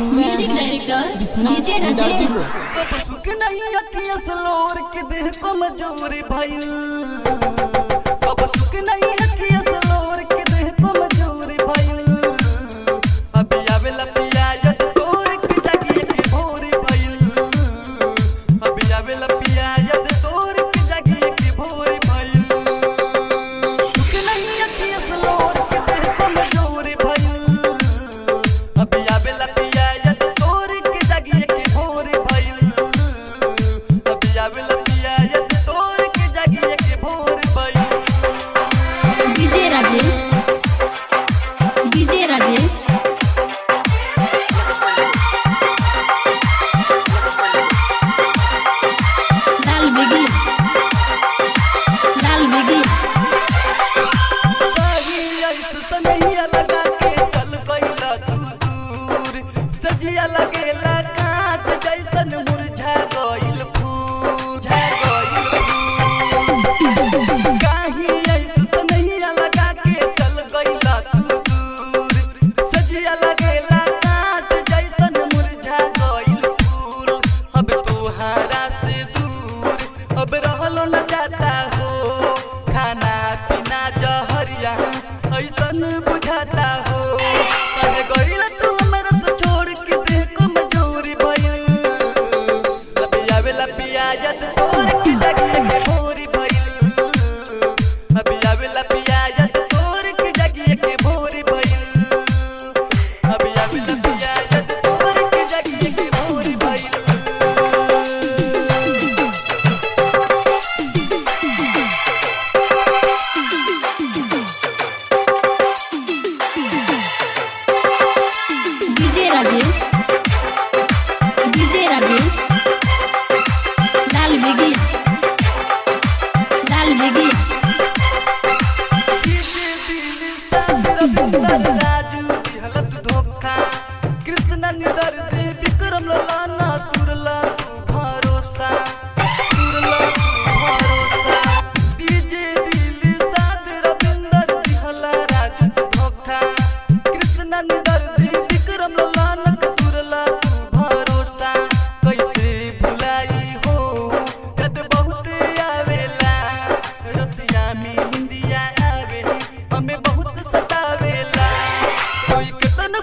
Music director DJ Rajesh. कब सुख नहीं अखियां सलोर के देह को मजूरी भाई, कब सुख नहीं अखियां सलोर के देह को मजूरी भाई। अभी आवेला पिया यद तोर के जागिए के भोरी भाई, अभी आवेला पिया यद तोर के जागिए के भोरी भाई। सुख नहीं अखियां सलोर के देह को मजूरी भाई, अभी आवेला पिया यद तोर के जागिए के भोरी भाई, अभी आवेला पिया यद तोर के जागिए के भोरी भाई। DJ Rajesh, DJ Rajesh. लाल बेगी, लाल बेगी। सनैया लगा के चल गईला तू दूर, सजिया लगेला काट जैसन मुरझा गईल फूल, झा गईल फूल। काहे ऐसे सनैया लगा के चल गईला तू दूर, सजिया लगेला काट जैसन मुरझा गईल फूल। अब तोहरा से दूर अब रहलो न जाता हो, खाना पीना जहरिया ऐसन बुझाता हो। कहे गईल तू हमरा से छोड़ के देह को मजूरी भइल, अभी आवेला पिया यद तोर के जागिए के भोरी भइल, अभी आवेला पिया यद तोर के जागिए के भोरी भइल, अभी आवेला पिया यद तोर के जागिए के भोरी भइल। DJ Rajesh, DJ Rajesh. लाल बेगी, लाल बेगी। राजू दिहलत धोखा, कृष्ण निदर दे विक्रम लाना तुरला तू भरोसा, तुरला तू भरोसा। डीजे दिल साध रविंदर दिहला राजू धोखा, कृष्ण निदर दे विक्रम लाना तुरला तू भरोसा। कैसे भुलाई हो यद बहुत आवेला, रतिया में निंदिया आवे हमें बहुत सतावेला। कोई कतन